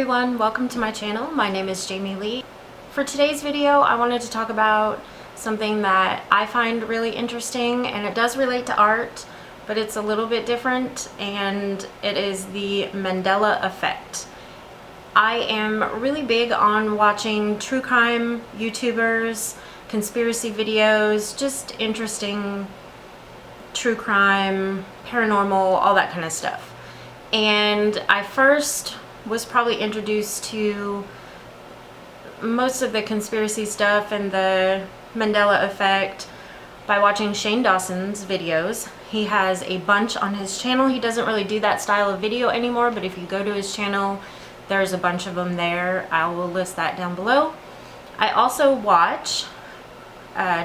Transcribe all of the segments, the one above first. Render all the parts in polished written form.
everyone, welcome to my channel. My name is Jamie Lee. For today's video, I wanted to talk about something that I find really interesting, and it does relate to art, but it's a little bit different, and it is the Mandela Effect. I am really big on watching true crime YouTubers, conspiracy videos, just interesting true crime, paranormal, all that kind of stuff. And I first was probably introduced to most of the conspiracy stuff and the Mandela Effect by watching Shane Dawson's videos. He has a bunch on his channel. He doesn't really do that style of video anymore, but if you go to his channel, there's a bunch of them there. I will list that down below. I also watch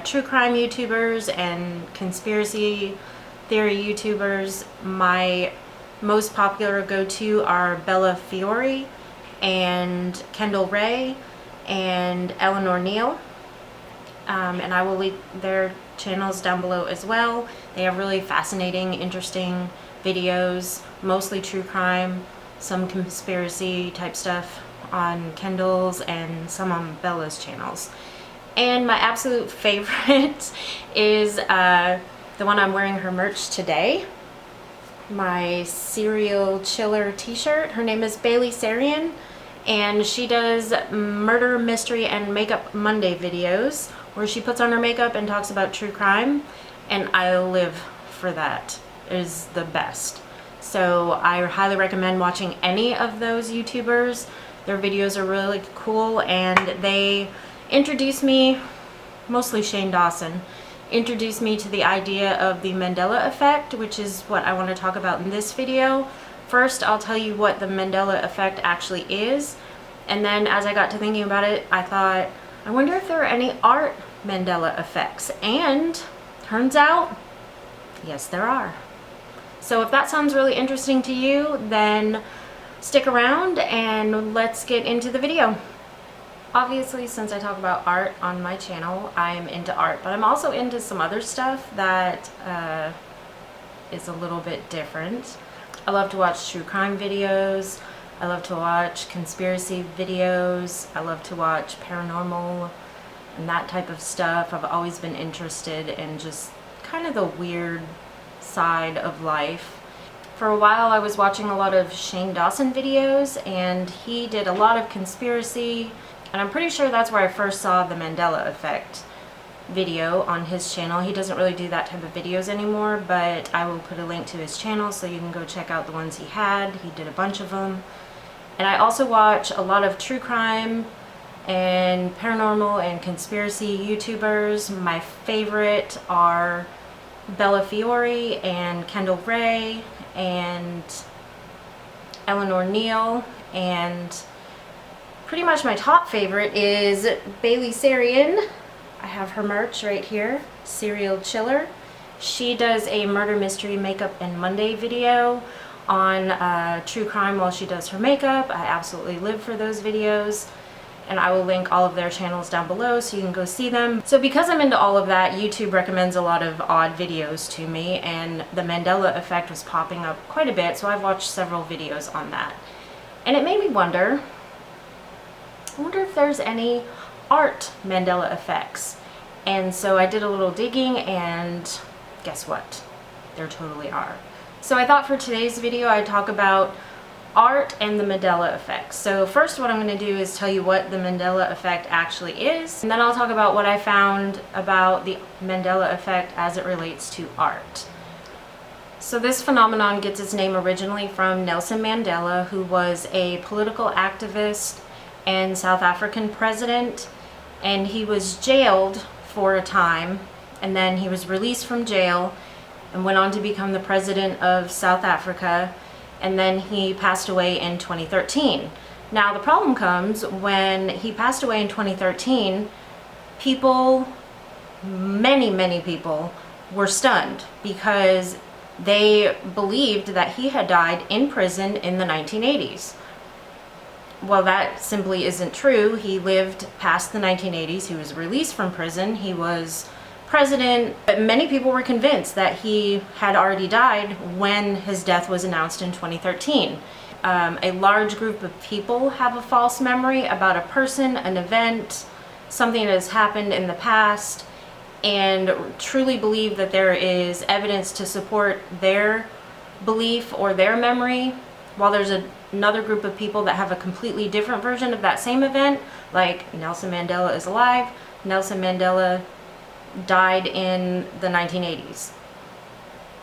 true crime YouTubers and conspiracy theory YouTubers. My most popular go-to are Bella Fiore and Kendall Ray and Eleanor Neal, and I will link their channels down below as well. They have really fascinating, interesting videos, mostly true crime, some conspiracy type stuff on Kendall's and some on Bella's channels. And my absolute favorite is the one I'm wearing her merch today, my Serial Chiller t-shirt. Her name is Bailey Sarian, and she does murder, mystery, and makeup Monday videos where she puts on her makeup and talks about true crime, and I live for that. It is the best. So I highly recommend watching any of those YouTubers. Their videos are really cool, and they introduced me, mostly Shane Dawson, introduced me to the idea of the Mandela Effect, which is what I want to talk about in this video. First, I'll tell you what the Mandela Effect actually is, and then as I got to thinking about it, I thought, I wonder if there are any Art Mandela Effects, and turns out, yes, there are. So if that sounds really interesting to you, then stick around and let's get into the video. Obviously, since I talk about art on my channel, I'm into art, but I'm also into some other stuff that is a little bit different. I love to watch true crime videos. I love to watch conspiracy videos. I love to watch paranormal and that type of stuff. I've always been interested in just kind of the weird side of life. For a while, I was watching a lot of Shane Dawson videos, and he did a lot of conspiracy. And I'm pretty sure that's where I first saw the Mandela Effect video on his channel. He doesn't really do that type of videos anymore, but I will put a link to his channel so you can go check out the ones he had. He did a bunch of them. And I also watch a lot of true crime and paranormal and conspiracy YouTubers. My favorite are Bella Fiore and Kendall Ray and Eleanor Neal, and pretty much my top favorite is Bailey Sarian. I have her merch right here, Serial Chiller. She does a murder, mystery, makeup, and Monday video on true crime while she does her makeup. I absolutely live for those videos, and I will link all of their channels down below so you can go see them. So because I'm into all of that, YouTube recommends a lot of odd videos to me, and the Mandela Effect was popping up quite a bit, so I've watched several videos on that. And it made me wonder, I wonder if there's any Art Mandela Effects. And so I did a little digging, and guess what? There totally are. So I thought for today's video I'd talk about art and the Mandela Effect. So first, what I'm going to do is tell you what the Mandela Effect actually is, and then I'll talk about what I found about the Mandela Effect as it relates to art. So this phenomenon gets its name originally from Nelson Mandela, who was a political activist and South African president, and he was jailed for a time, and then he was released from jail and went on to become the president of South Africa, and then he passed away in 2013. Now the problem comes when he passed away in 2013, people, many people were stunned because they believed that he had died in prison in the 1980s. Well, that simply isn't true. He lived past the 1980s. He was released from prison. He was president, but many people were convinced that he had already died when his death was announced in 2013. a large group of people have a false memory about a person, an event, something that has happened in the past, and truly believe that there is evidence to support their belief or their memory, while there's another group of people that have a completely different version of that same event, like Nelson Mandela is alive, Nelson Mandela died in the 1980s.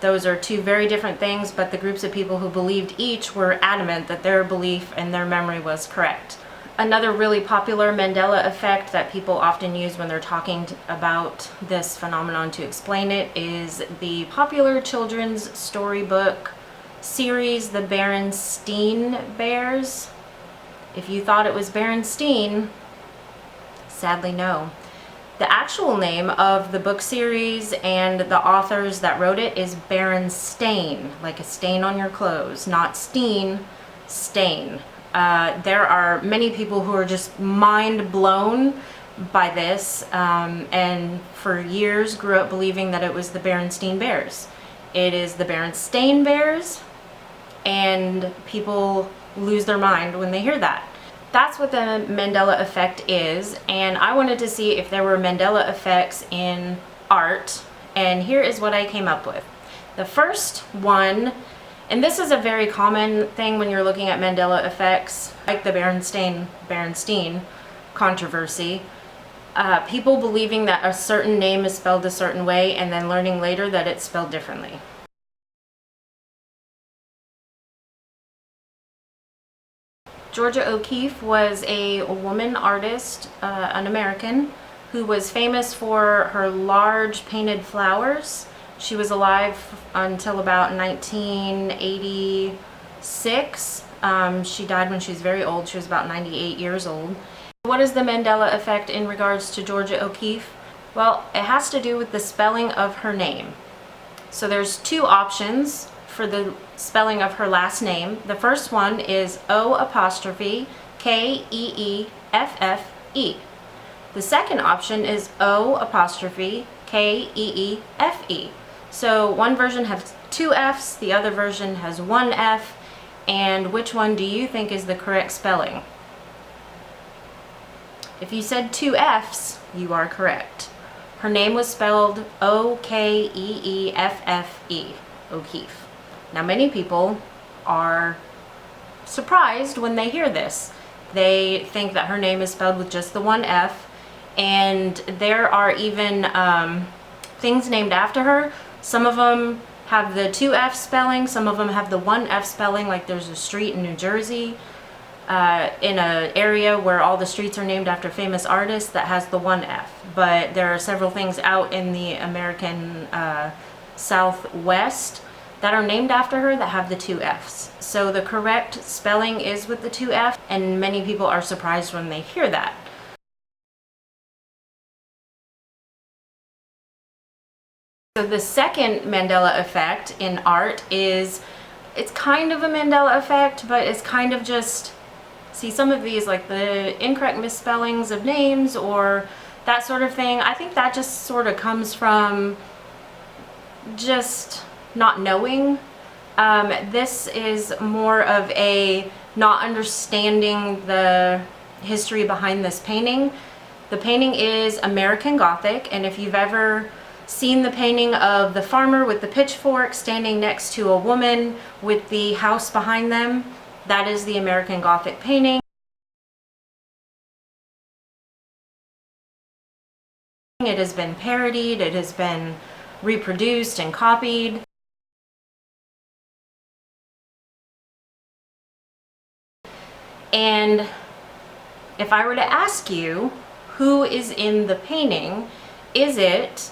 Those are two very different things, but the groups of people who believed each were adamant that their belief and their memory was correct. Another really popular Mandela effect that people often use when they're talking about this phenomenon to explain it is the popular children's storybook series, the Berenstain Bears. If you thought it was Berenstain, sadly no. The actual name of the book series and the authors that wrote it is Berenstain, like a stain on your clothes, not steen, stain. There are many people who are just mind blown by this, and for years grew up believing that it was the Berenstain Bears. It is the Berenstain Bears, and people lose their mind when they hear that. That's what the Mandela Effect is, and I wanted to see if there were Mandela effects in art, and here is what I came up with. The first one, and this is a very common thing when you're looking at Mandela effects, like the Berenstain controversy, people believing that a certain name is spelled a certain way and then learning later that it's spelled differently. Georgia O'Keeffe was a woman artist, an American, who was famous for her large painted flowers. She was alive until about 1986. She died when she was very old. She was about 98 years old. What is the Mandela effect in regards to Georgia O'Keeffe? Well, it has to do with the spelling of her name. So there's two options for the spelling of her last name. The first one is O''Keeeffe. The second option is O''Keefe. So one version has two F's, the other version has one F, and which one do you think is the correct spelling? If you said two F's, you are correct. Her name was spelled O'Keeffe, O'Keeffe. Now many people are surprised when they hear this. They think that her name is spelled with just the one F, and there are even things named after her. Some of them have the two F spelling, some of them have the one F spelling, like there's a street in New Jersey in an area where all the streets are named after famous artists that has the one F. But there are several things out in the American Southwest that are named after her that have the two F's. So the correct spelling is with the two F, and many people are surprised when they hear that. So the second Mandela effect in art is, it's kind of a Mandela effect, but it's kind of just, see some of these, like the incorrect misspellings of names or that sort of thing, I think that just sort of comes from just not knowing. This is more of a not understanding the history behind this painting. The painting is American Gothic, and if you've ever seen the painting of the farmer with the pitchfork standing next to a woman with the house behind them, that is the American Gothic painting. It has been parodied, it has been reproduced and copied. And if I were to ask you who is in the painting, is it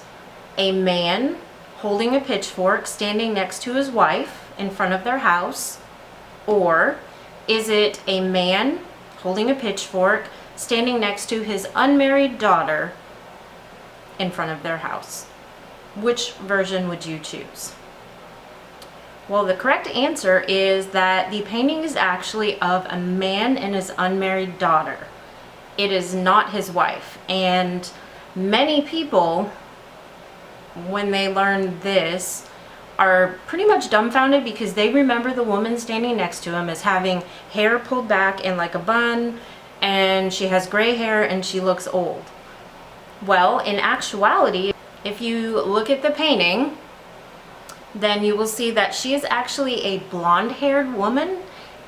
a man holding a pitchfork standing next to his wife in front of their house, or is it a man holding a pitchfork standing next to his unmarried daughter in front of their house? Which version would you choose? Well, the correct answer is that the painting is actually of a man and his unmarried daughter. It is not his wife. And many people, when they learn this, are pretty much dumbfounded because they remember the woman standing next to him as having hair pulled back in like a bun, and she has gray hair and she looks old. Well, in actuality, if you look at the painting, then you will see that she is actually a blonde-haired woman,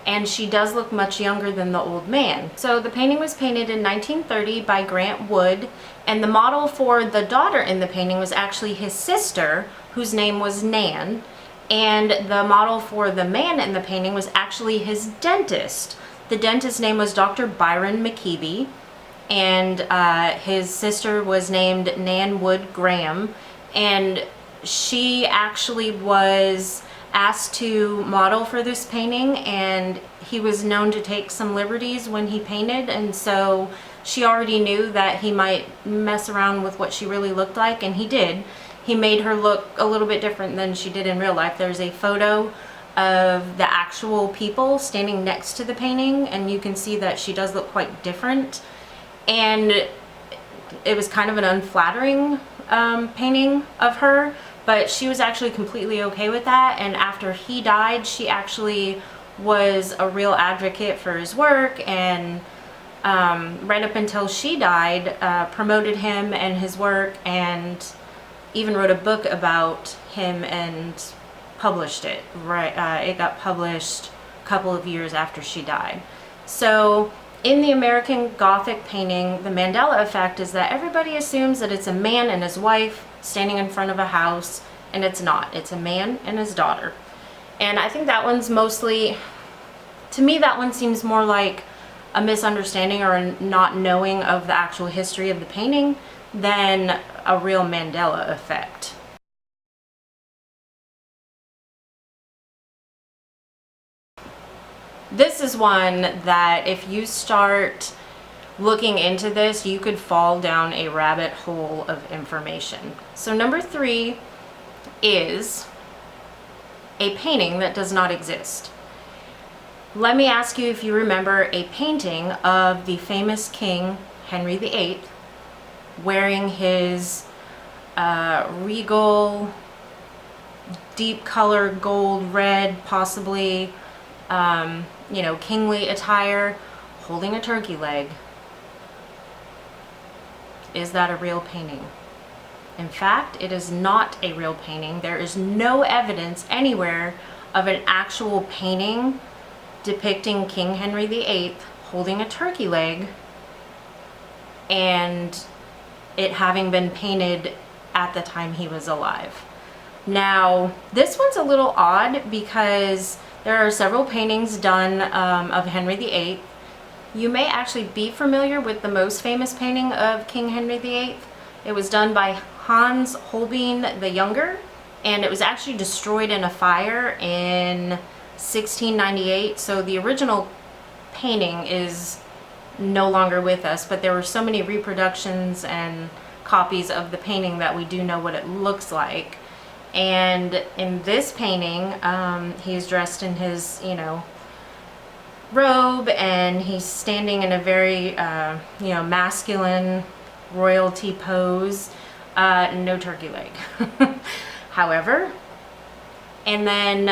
and she does look much younger than the old man. So the painting was painted in 1930 by Grant Wood, and the model for the daughter in the painting was actually his sister, whose name was Nan, and the model for the man in the painting was actually his dentist. The dentist's name was Dr. Byron McKeeby, and his sister was named Nan Wood Graham, and she actually was asked to model for this painting, and he was known to take some liberties when he painted, and so she already knew that he might mess around with what she really looked like, and he did. He made her look a little bit different than she did in real life. There's a photo of the actual people standing next to the painting, and you can see that she does look quite different, and it was kind of an unflattering painting of her, but she was actually completely okay with that. And after he died, she actually was a real advocate for his work, and right up until she died, promoted him and his work, and even wrote a book about him and published it. It got published a couple of years after she died. So in the American Gothic painting, the Mandela Effect is that everybody assumes that it's a man and his wife standing in front of a house, and it's not. It's a man and his daughter. And I think that one's mostly, to me, that one seems more like a misunderstanding or a not knowing of the actual history of the painting than a real Mandela effect. This is one that if you start looking into this, you could fall down a rabbit hole of information. So number 3 is a painting that does not exist. Let me ask you if you remember a painting of the famous King Henry VIII wearing his regal, deep color, gold, red, possibly, kingly attire, holding a turkey leg. Is that a real painting? In fact, it is not a real painting. There is no evidence anywhere of an actual painting depicting King Henry VIII holding a turkey leg and it having been painted at the time he was alive. Now, this one's a little odd because there are several paintings done of Henry VIII. You may actually be familiar with the most famous painting of King Henry VIII. It was done by Hans Holbein the Younger, and it was actually destroyed in a fire in 1698. So the original painting is no longer with us, but there were so many reproductions and copies of the painting that we do know what it looks like. And in this painting, he's dressed in his, robe, and he's standing in a very, masculine royalty pose. No turkey leg. However, and then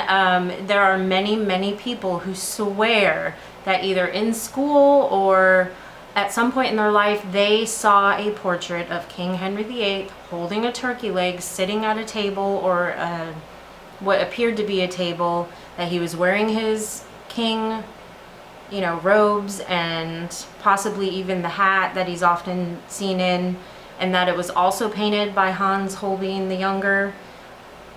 there are many people who swear that either in school or at some point in their life they saw a portrait of King Henry VIII holding a turkey leg, sitting at a table, or what appeared to be a table, that he was wearing his king robes and possibly even the hat that he's often seen in, and that it was also painted by Hans Holbein the Younger.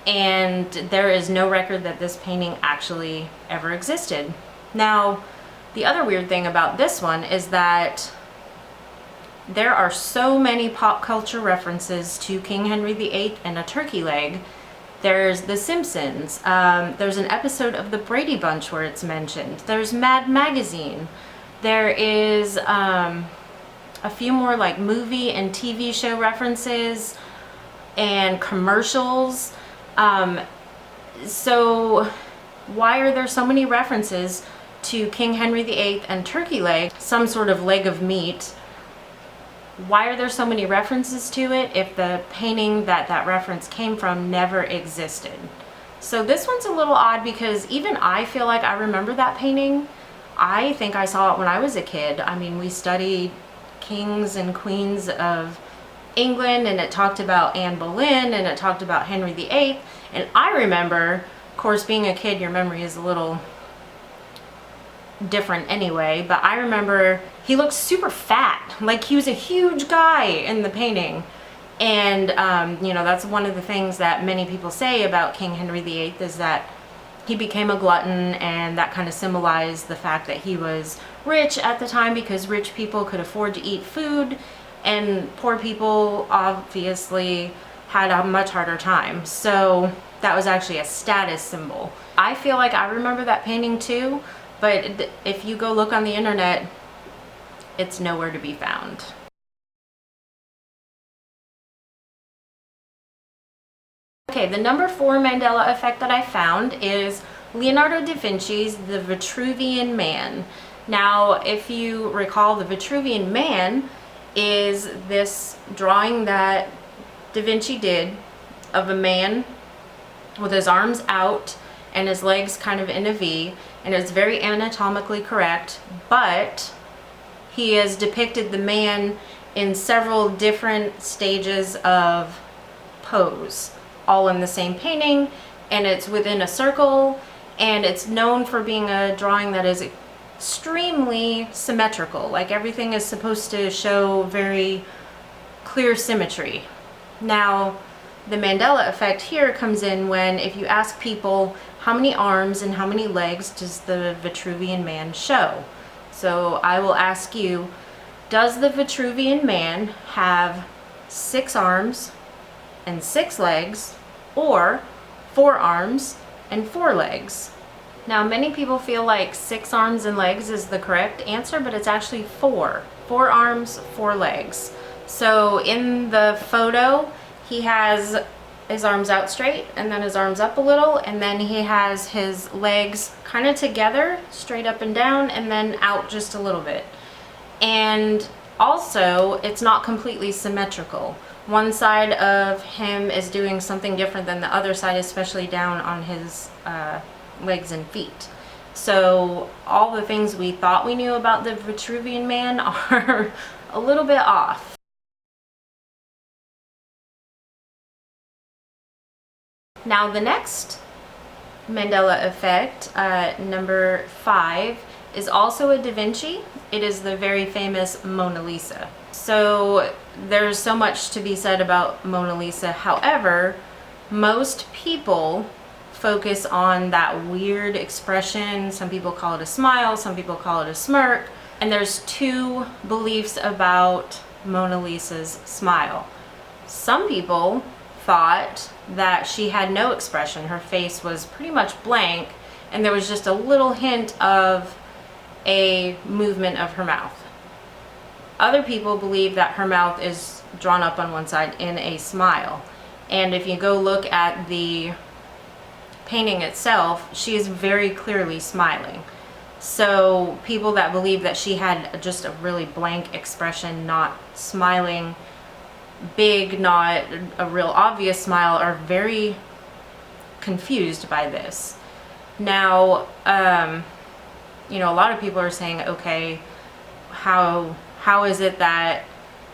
And there is no record that this painting actually ever existed. Now, the other weird thing about this one is that there are so many pop culture references to King Henry VIII and a turkey leg. There's The Simpsons. There's an episode of The Brady Bunch where it's mentioned. There's Mad Magazine. There is a few more like movie and TV show references and commercials. So why are there so many references to King Henry VIII and turkey leg, some sort of leg of meat? Why are there so many references to it if the painting that reference came from never existed? So this one's a little odd because even I feel like I remember that painting. I think I saw it when I was a kid. I mean, we studied kings and queens of England, and it talked about Anne Boleyn, and it talked about Henry VIII. And I remember, of course, being a kid, your memory is a little different anyway, but I remember he looked super fat, like he was a huge guy in the painting. And you know, that's one of the things that many people say about King Henry VIII, is that he became a glutton, and that kind of symbolized the fact that he was rich at the time, because rich people could afford to eat food and poor people obviously had a much harder time. So that was actually a status symbol. I feel like I remember that painting too, but if you go look on the internet, it's nowhere to be found. Okay, the number 4 Mandela effect that I found is Leonardo da Vinci's The Vitruvian Man. Now, if you recall, the Vitruvian Man is this drawing that Da Vinci did of a man with his arms out and his legs kind of in a V, and it's very anatomically correct, but he has depicted the man in several different stages of pose, all in the same painting, and it's within a circle, and it's known for being a drawing that is extremely symmetrical. Like, everything is supposed to show very clear symmetry. Now, the Mandela effect here comes in when, if you ask people how many arms and how many legs does the Vitruvian Man show. So I will ask you, does the Vitruvian Man have 6 arms and 6 legs, or 4 arms and 4 legs? Now, many people feel like 6 arms and legs is the correct answer, but it's actually 4. 4 arms, 4 legs. So in the photo, he has his arms out straight, and then his arms up a little, and then he has his legs kind of together, straight up and down, and then out just a little bit. And also, it's not completely symmetrical. One side of him is doing something different than the other side, especially down on his legs and feet. So all the things we thought we knew about the Vitruvian Man are a little bit off. Now, the next Mandela effect, number 5, is also a Da Vinci. It is the very famous Mona Lisa. So there's so much to be said about Mona Lisa. However, most people focus on that weird expression. Some people call it a smile, some people call it a smirk. And there's 2 beliefs about Mona Lisa's smile. Some people thought that she had no expression. Her face was pretty much blank, and there was just a little hint of a movement of her mouth. Other people believe that her mouth is drawn up on one side in a smile. And if you go look at the painting itself, she is very clearly smiling. So people that believe that she had just a really blank expression, not smiling big, not a real obvious smile, are very confused by this. Now, you know, a lot of people are saying, okay, how is it that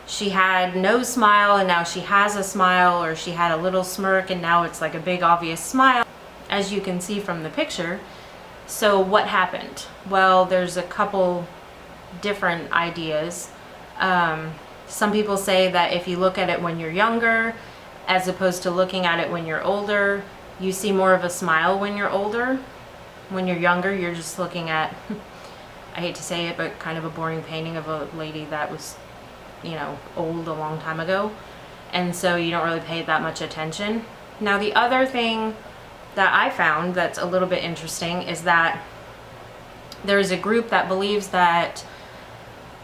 she had no smile and now she has a smile, or she had a little smirk and now it's like a big obvious smile, as you can see from the picture. So what happened? Well, there's a couple different ideas. Some people say that if you look at it when you're younger, as opposed to looking at it when you're older, you see more of a smile when you're older. When you're younger, you're just looking at, I hate to say it, but kind of a boring painting of a lady that was, you know, old a long time ago. And so you don't really pay that much attention. Now, the other thing that I found that's a little bit interesting is that there's a group that believes that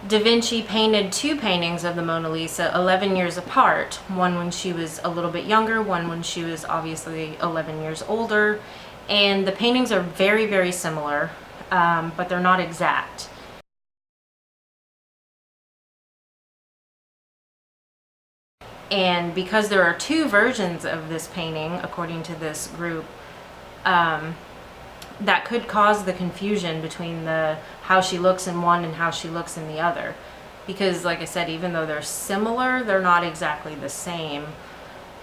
Da Vinci painted 2 paintings of the Mona Lisa 11 years apart. One when she was a little bit younger, one when she was obviously 11 years older. And the paintings are very, very similar, but they're not exact. And because there are 2 versions of this painting, according to this group, that could cause the confusion between how she looks in one and how she looks in the other. Because like I said, even though they're similar, they're not exactly the same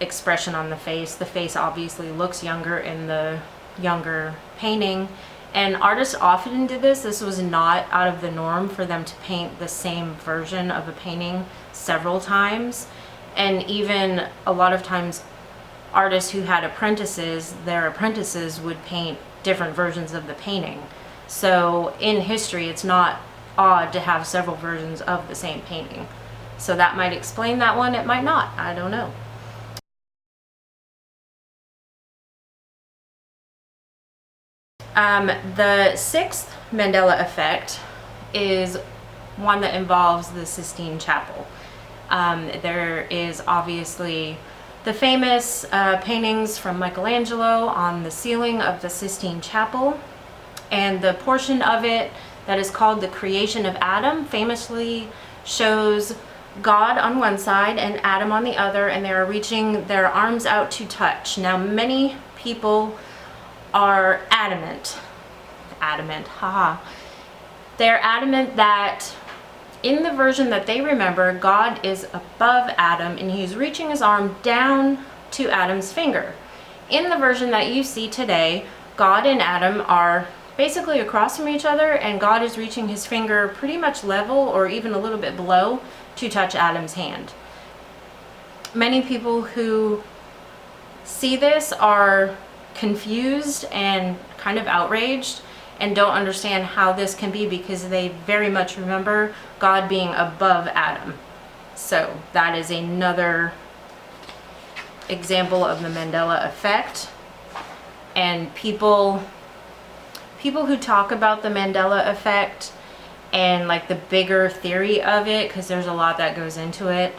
expression on the face. The face obviously looks younger in the younger painting, and artists often did this. This was not out of the norm for them to paint the same version of a painting several times. And even a lot of times artists who had apprentices, their apprentices would paint different versions of the painting. So in history, it's not odd to have several versions of the same painting. So that might explain that one, it might not, I don't know. The sixth Mandela Effect is one that involves the Sistine Chapel. There is obviously the famous paintings from Michelangelo on the ceiling of the Sistine Chapel, and the portion of it that is called the creation of Adam famously shows God on one side and Adam on the other, and they are reaching their arms out to touch. Now, many people are adamant, haha. They're adamant that in the version that they remember, God is above Adam and he's reaching his arm down to Adam's finger. In the version that you see today, God and Adam are basically across from each other, and God is reaching his finger pretty much level or even a little bit below to touch Adam's hand. Many people who see this are confused and kind of outraged and don't understand how this can be, because they very much remember God being above Adam. So that is another example of the Mandela Effect. And people who talk about the Mandela Effect and like the bigger theory of it, because there's a lot that goes into it,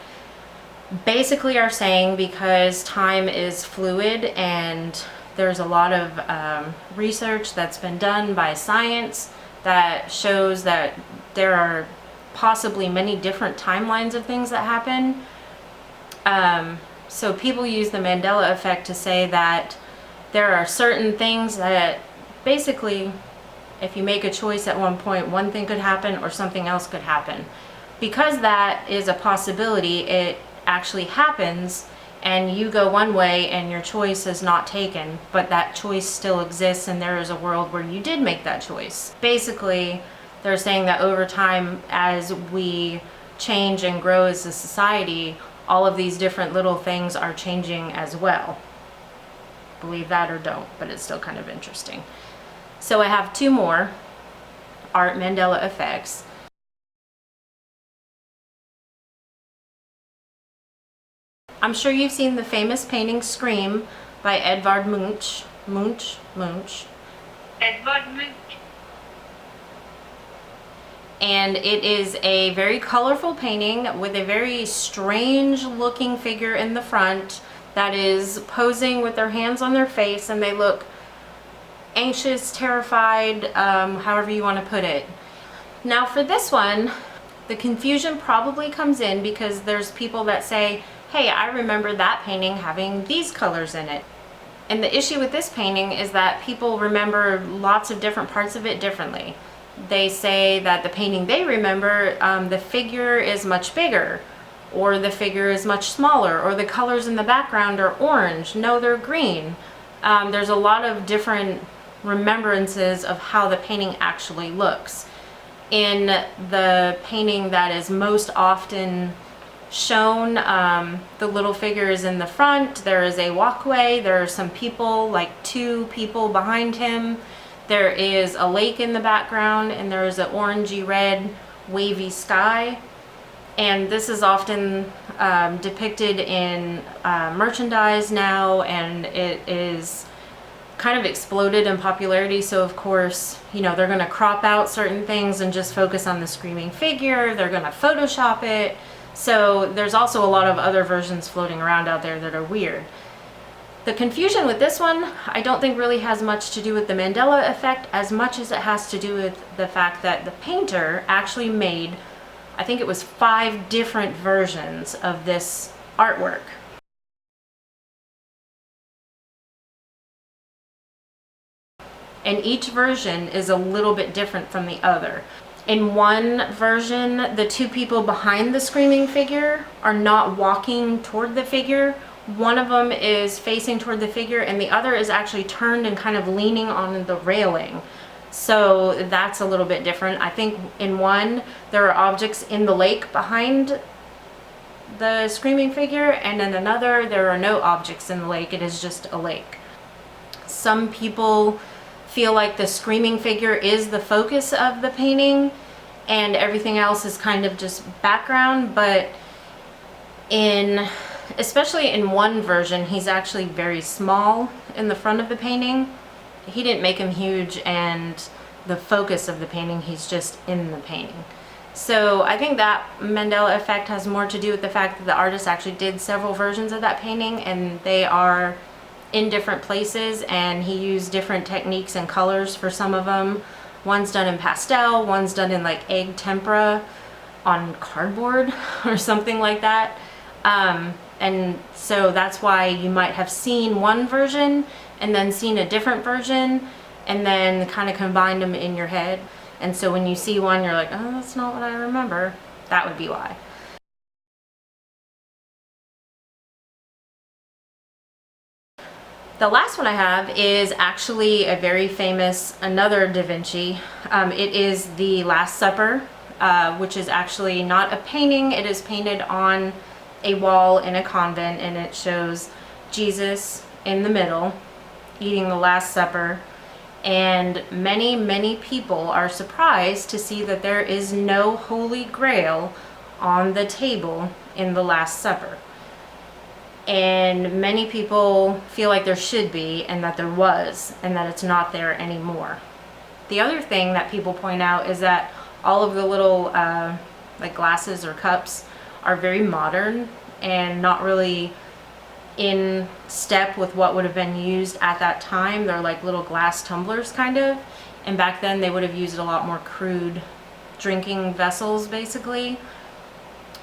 basically are saying because time is fluid and there's a lot of research that's been done by science that shows that there are possibly many different timelines of things that happen. So people use the Mandela Effect to say that there are certain things that basically, if you make a choice at one point, one thing could happen or something else could happen. Because that is a possibility, it actually happens, and you go one way and your choice is not taken, but that choice still exists and there is a world where you did make that choice. Basically, they're saying that over time, as we change and grow as a society, all of these different little things are changing as well. Believe that or don't, but it's still kind of interesting. So I have two more Art Mandela Effects. I'm sure you've seen the famous painting Scream by Edvard Munch. Edvard Munch. And it is a very colorful painting with a very strange looking figure in the front that is posing with their hands on their face, and they look anxious, terrified, however you want to put it. Now for this one, the confusion probably comes in because there's people that say, hey, I remember that painting having these colors in it. And the issue with this painting is that people remember lots of different parts of it differently. They say that the painting they remember, the figure is much bigger, or the figure is much smaller, or the colors in the background are orange. No, they're green. There's a lot of different remembrances of how the painting actually looks. In the painting that is most often shown, the little figure is in the front, there is a walkway, there are some people, like two people behind him, there is a lake in the background, and there is an orangey red wavy sky. And this is often depicted in merchandise now, and it is kind of exploded in popularity. So of course, you know, they're going to crop out certain things and just focus on the screaming figure. They're going to Photoshop it. So there's also a lot of other versions floating around out there that are weird. The confusion with this one, I don't think really has much to do with the Mandela Effect as much as it has to do with the fact that the painter actually made, I think it was 5 different versions of this artwork. and each version is a little bit different from the other. In one version, the two people behind the screaming figure are not walking toward the figure. One of them is facing toward the figure and the other is actually turned and kind of leaning on the railing. So that's a little bit different. I think in one, there are objects in the lake behind the screaming figure, and in another, there are no objects in the lake. It is just a lake. Some people feel like the screaming figure is the focus of the painting and everything else is kind of just background, but especially in one version, he's actually very small in the front of the painting. He didn't make him huge and the focus of the painting, he's just in the painting. So I think that Mandela effect has more to do with the fact that the artist actually did several versions of that painting and they are in different places, and he used different techniques and colors for some of them. One's done in pastel, one's done in like egg tempera on cardboard or something like that. And so that's why you might have seen one version and then seen a different version and then kind of combined them in your head. And so when you see one, you're like, oh, that's not what I remember. That would be why. The last one I have is actually a very famous, another Da Vinci. It is the Last Supper, which is actually not a painting. It is painted on a wall in a convent, and it shows Jesus in the middle eating the Last Supper. And many people are surprised to see that there is no Holy Grail on the table in the Last Supper. And many people feel like there should be, and that there was, and that it's not there anymore. The other thing that people point out is that all of the little like glasses or cups are very modern and not really in step with what would have been used at that time. They're like little glass tumblers kind of, and back then they would have used a lot more crude drinking vessels basically.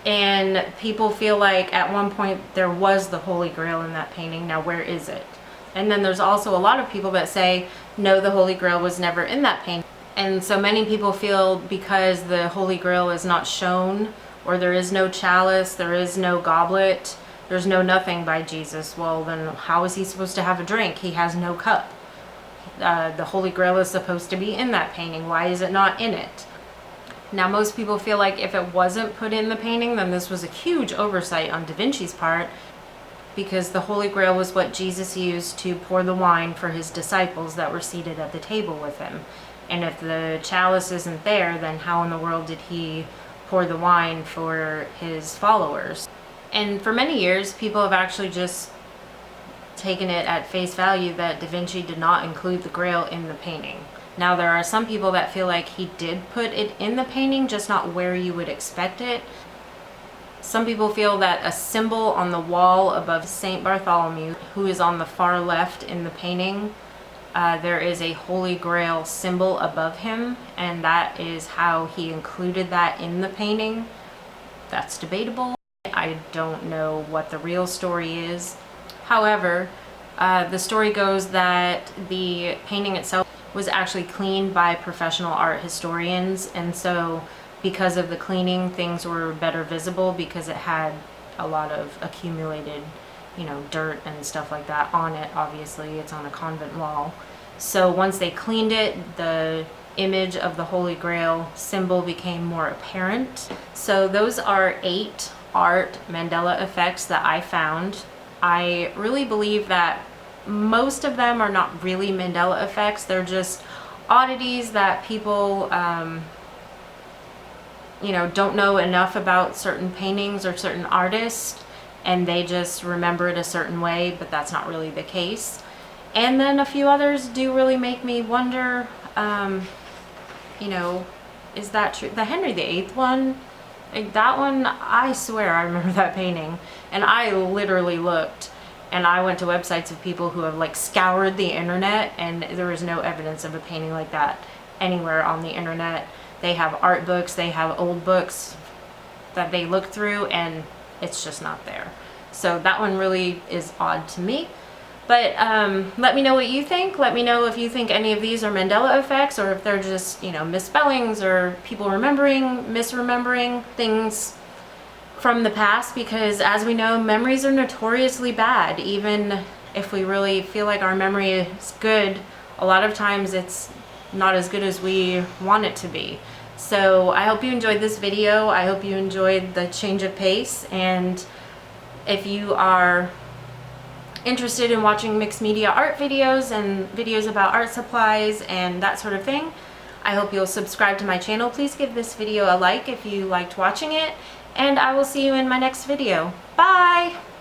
And people feel like at one point there was the Holy Grail in that painting. Now where is it? And then there's also a lot of people that say no, the Holy Grail was never in that painting. And so many people feel because the Holy Grail is not shown, or there is no chalice, there is no goblet, there's no nothing by Jesus, well then how is he supposed to have a drink? He has no cup. The Holy Grail is supposed to be in that painting. Why is it not in it? Now most people feel like if it wasn't put in the painting, then this was a huge oversight on Da Vinci's part, because the Holy Grail was what Jesus used to pour the wine for his disciples that were seated at the table with him. And if the chalice isn't there, then how in the world did he pour the wine for his followers? And for many years, people have actually just taken it at face value that Da Vinci did not include the Grail in the painting. Now there are some people that feel like he did put it in the painting, just not where you would expect it. Some people feel that a symbol on the wall above Saint Bartholomew, who is on the far left in the painting, there is a Holy Grail symbol above him, and that is how he included that in the painting. That's debatable. I don't know what the real story is. However, the story goes that the painting itself was actually cleaned by professional art historians, and so because of the cleaning, things were better visible because it had a lot of accumulated, dirt and stuff like that on it. Obviously, it's on a convent wall. So once they cleaned it, the image of the Holy Grail symbol became more apparent. So those are 8 Art Mandela effects that I found. I really believe that most of them are not really Mandela effects. They're just oddities that people don't know enough about certain paintings or certain artists, and they just remember it a certain way, but that's not really the case. And then a few others do really make me wonder, is that true? The Henry VIII one, like that one, I swear I remember that painting, and I literally looked, and I went to websites of people who have like scoured the internet, and there is no evidence of a painting like that anywhere on the internet. They have art books, they have old books that they look through, and it's just not there. So that one really is odd to me. But let me know what you think. Let me know if you think any of these are Mandela effects, or if they're just, you know, misspellings or people misremembering things from the past, because as we know, memories are notoriously bad. Even if we really feel like our memory is good, a lot of times it's not as good as we want it to be. So I hope you enjoyed this video. I hope you enjoyed the change of pace, and if you are interested in watching mixed media art videos and videos about art supplies and that sort of thing, I hope you'll subscribe to my channel. Please give this video a like if you liked watching it, and I will see you in my next video. Bye!